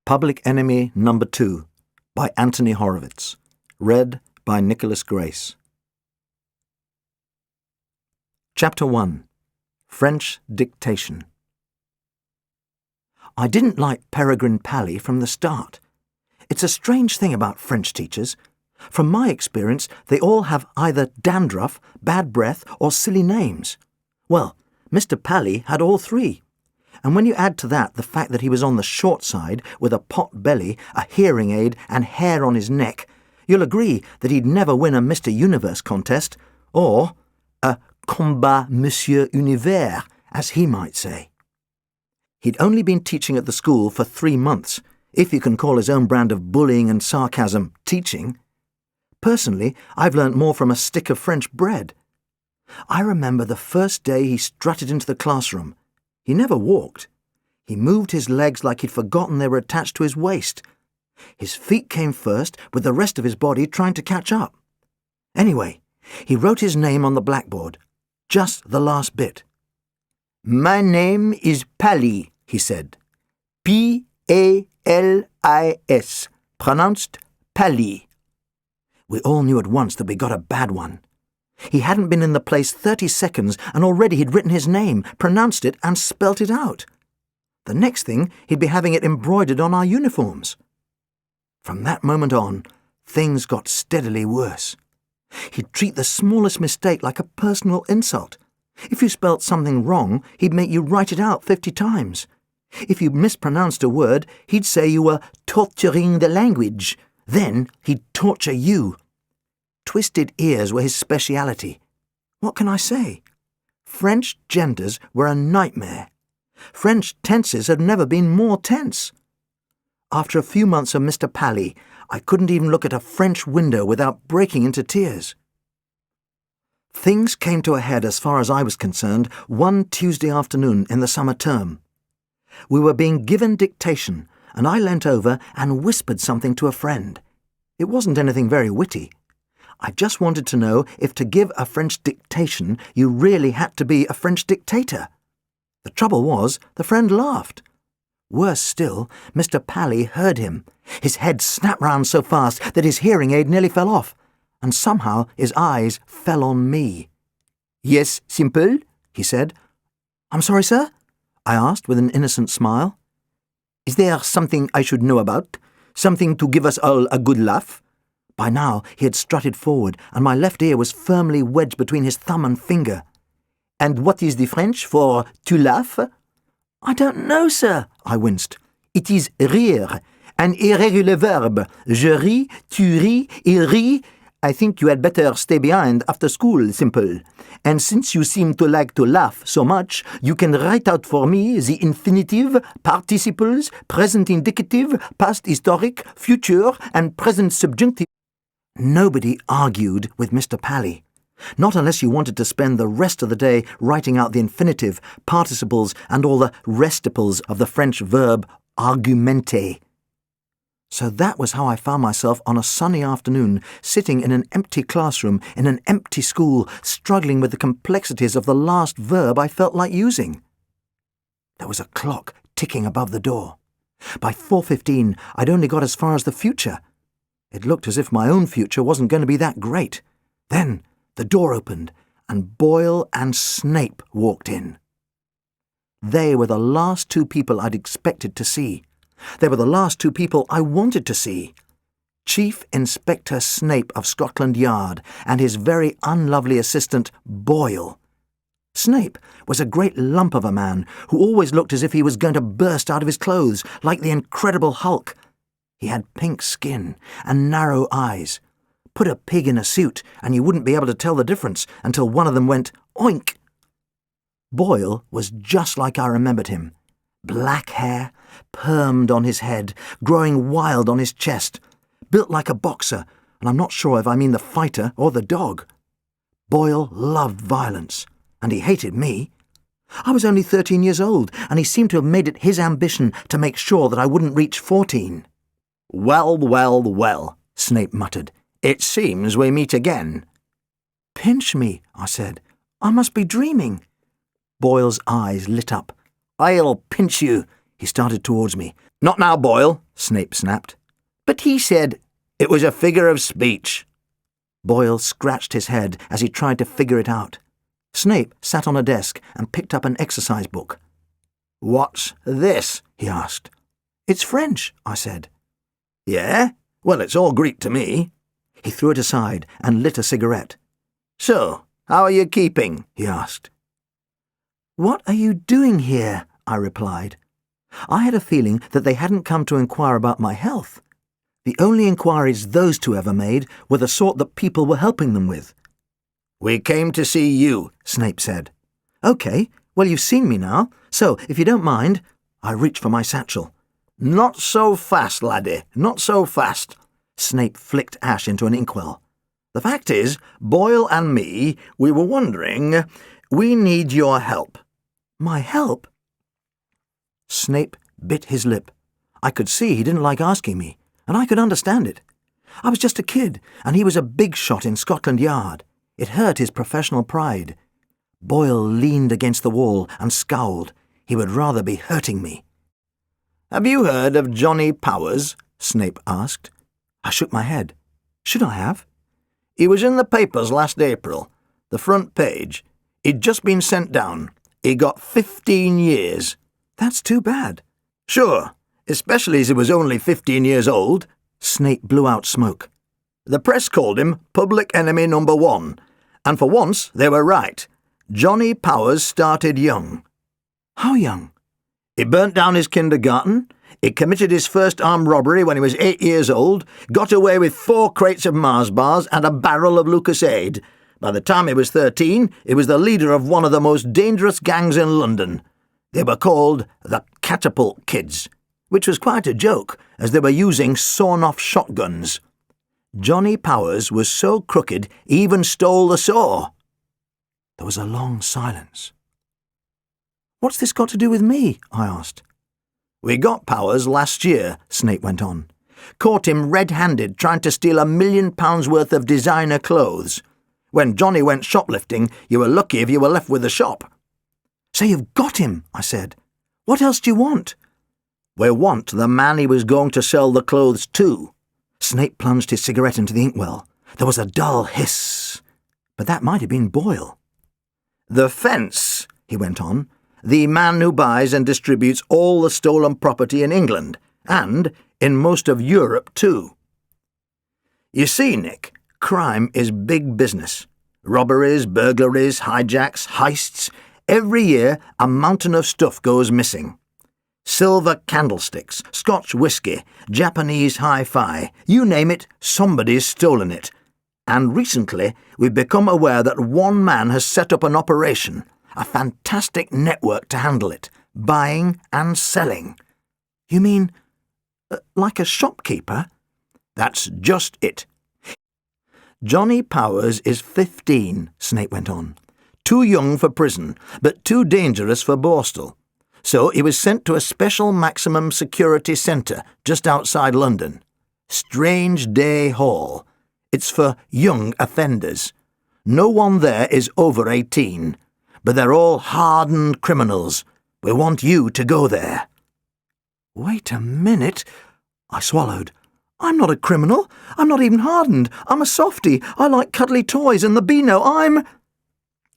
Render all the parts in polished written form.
Public Enemy Number 2 by Anthony Horowitz. Read by Nickolas Grace. Chapter 1. French Dictation. I didn't like Peregrine Pally from the start. It's a strange thing about French teachers. From my experience, they all have either dandruff, bad breath, or silly names. Well, Mr. Pally had all three. And when you add to that the fact that he was on the short side, with a pot belly, a hearing aid, and hair on his neck, you'll agree that he'd never win a Mr. Universe contest, or a combat Monsieur Univers, as he might say. He'd only been teaching at the school for 3 months, if you can call his own brand of bullying and sarcasm teaching. Personally, I've learnt more from a stick of French bread. I remember the first day he strutted into the classroom. He never walked. He moved his legs like he'd forgotten they were attached to his waist. His feet came first, with the rest of his body trying to catch up. Anyway, he wrote his name on the blackboard. Just the last bit. "My name is Pally," he said. P-A-L-I-S, pronounced Pally. We all knew at once that we got a bad one. He hadn't been in the place 30 seconds and already he'd written his name, pronounced it and spelt it out. The next thing, he'd be having it embroidered on our uniforms. From that moment on, things got steadily worse. He'd treat the smallest mistake like a personal insult. If you spelt something wrong, he'd make you write it out 50 times. If you mispronounced a word, he'd say you were torturing the language. Then he'd torture you. Twisted ears were his speciality. What can I say? French genders were a nightmare. French tenses had never been more tense. After a few months of Mr. Pally, I couldn't even look at a French window without breaking into tears. Things came to a head as far as I was concerned one Tuesday afternoon in the summer term. We were being given dictation, and I leant over and whispered something to a friend. It wasn't anything very witty. I just wanted to know if to give a French dictation you really had to be a French dictator. The trouble was, the friend laughed. Worse still, Mr. Pally heard him. His head snapped round so fast that his hearing aid nearly fell off, and somehow his eyes fell on me. "Yes, simple," he said. "I'm sorry, sir?" I asked with an innocent smile. "Is there something I should know about? Something to give us all a good laugh?" By now he had strutted forward, and my left ear was firmly wedged between his thumb and finger. "And what is the French for to laugh?" "I don't know, sir," I winced. "It is rire, an irregular verb. Je ris, tu ris, il rit. I think you had better stay behind after school, simple. And since you seem to like to laugh so much, you can write out for me the infinitive, participles, present indicative, past historic, future, and present subjunctive." Nobody argued with Mr. Pally. Not unless you wanted to spend the rest of the day writing out the infinitive, participles, and all the resticles of the French verb argumenter. So that was how I found myself on a sunny afternoon, sitting in an empty classroom in an empty school, struggling with the complexities of the last verb I felt like using. There was a clock ticking above the door. By 4:15, I'd only got as far as the future. It looked as if my own future wasn't going to be that great. Then the door opened, and Boyle and Snape walked in. They were the last 2 people I'd expected to see. They were the last 2 people I wanted to see. Chief Inspector Snape of Scotland Yard and his very unlovely assistant, Boyle. Snape was a great lump of a man who always looked as if he was going to burst out of his clothes, like the Incredible Hulk. He had pink skin and narrow eyes. Put a pig in a suit and you wouldn't be able to tell the difference until one of them went oink. Boyle was just like I remembered him. Black hair, permed on his head, growing wild on his chest. Built like a boxer, and I'm not sure if I mean the fighter or the dog. Boyle loved violence, and he hated me. I was only 13 years old, and he seemed to have made it his ambition to make sure that I wouldn't reach 14. "Well, well, well," Snape muttered. "It seems we meet again." "Pinch me," I said. "I must be dreaming." Boyle's eyes lit up. "I'll pinch you," He started towards me. "Not now, Boyle," Snape snapped. "But he said it was a figure of speech." Boyle scratched his head as he tried to figure it out. Snape sat on a desk and picked up an exercise book. "What's this?" he asked. "It's French," I said. "Yeah? Well, it's all Greek to me." He threw it aside and lit a cigarette. "So, how are you keeping?" he asked. "What are you doing here?" I replied. I had a feeling that they hadn't come to inquire about my health. The only inquiries those two ever made were the sort that people were helping them with. "We came to see you," Snape said. "OK, well, you've seen me now, so if you don't mind..." I reached for my satchel. "Not so fast, laddie, not so fast." Snape flicked ash into an inkwell. "The fact is, Boyle and me, we were wondering, we need your help." "My help?" Snape bit his lip. I could see he didn't like asking me, and I could understand it. I was just a kid, and he was a big shot in Scotland Yard. It hurt his professional pride. Boyle leaned against the wall and scowled. He would rather be hurting me. "Have you heard of Johnny Powers?" Snape asked. I shook my head. Should I have? "He was in the papers last April. The front page. He'd just been sent down. He got 15 years. "That's too bad." "Sure, especially as he was only 15 years old." Snape blew out smoke. "The press called him public enemy number 1, and for once they were right. Johnny Powers started young." "How young?" "He burnt down his kindergarten. He committed his first armed robbery when he was 8 years old, got away with 4 crates of Mars bars and a barrel of Lucasade. By the time he was 13, he was the leader of one of the most dangerous gangs in London. They were called the Catapult Kids, which was quite a joke, as they were using sawn-off shotguns. Johnny Powers was so crooked he even stole the saw." There was a long silence. "What's this got to do with me?" I asked. "We got Powers last year," Snape went on. "Caught him red-handed trying to steal £1 million worth of designer clothes. When Johnny went shoplifting, you were lucky if you were left with the shop." "So you've got him," I said. "What else do you want?" "We want the man he was going to sell the clothes to." Snape plunged his cigarette into the inkwell. There was a dull hiss. But that might have been Boyle. "The fence," he went on. "The man who buys and distributes all the stolen property in England, and in most of Europe too. You see, Nick, crime is big business. Robberies, burglaries, hijacks, heists. Every year a mountain of stuff goes missing. Silver candlesticks, Scotch whiskey, Japanese hi-fi, you name it, somebody's stolen it. And recently we've become aware that one man has set up an operation, a fantastic network to handle it, buying and selling." "You mean, like a shopkeeper?" "That's just it. Johnny Powers is 15, Snape went on. Too young for prison, but too dangerous for Borstal. So he was sent to a special maximum security centre just outside London. Strange Day Hall. It's for young offenders. No one there is over 18, but they're all hardened criminals. We want you to go there." "Wait a minute," I swallowed. "I'm not a criminal. I'm not even hardened. I'm a softie. I like cuddly toys and the Beano. I'm—"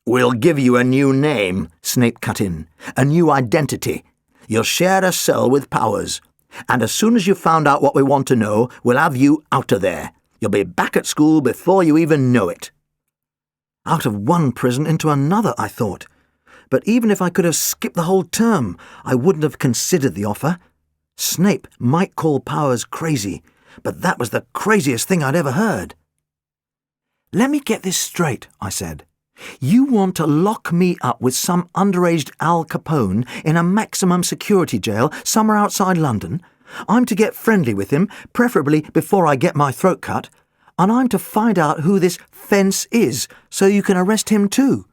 "We'll give you a new name," Snape cut in. "A new identity. You'll share a cell with Powers. And as soon as you've found out what we want to know, we'll have you out of there. You'll be back at school before you even know it." Out of one prison into another, I thought. But even if I could have skipped the whole term, I wouldn't have considered the offer. Snape might call Powers crazy, but that was the craziest thing I'd ever heard. "Let me get this straight," I said. "You want to lock me up with some underaged Al Capone in a maximum security jail somewhere outside London. I'm to get friendly with him, preferably before I get my throat cut, and I'm to find out who this fence is, so you can arrest him too."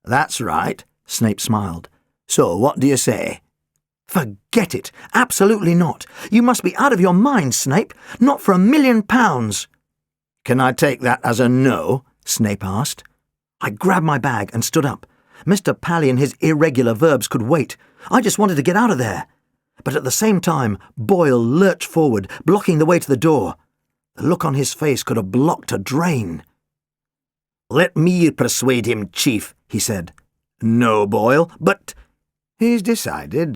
"That's right," Snape smiled. "So what do you say?" "Forget it. Absolutely not. You must be out of your mind, Snape. Not for £1 million. "Can I take that as a no?" Snape asked. I grabbed my bag and stood up. Mr. Pally and his irregular verbs could wait. I just wanted to get out of there. But at the same time, Boyle lurched forward, blocking the way to the door. The look on his face could have blocked a drain. "Let me persuade him, Chief," he said. "No, Boyle, but—" "He's decided,"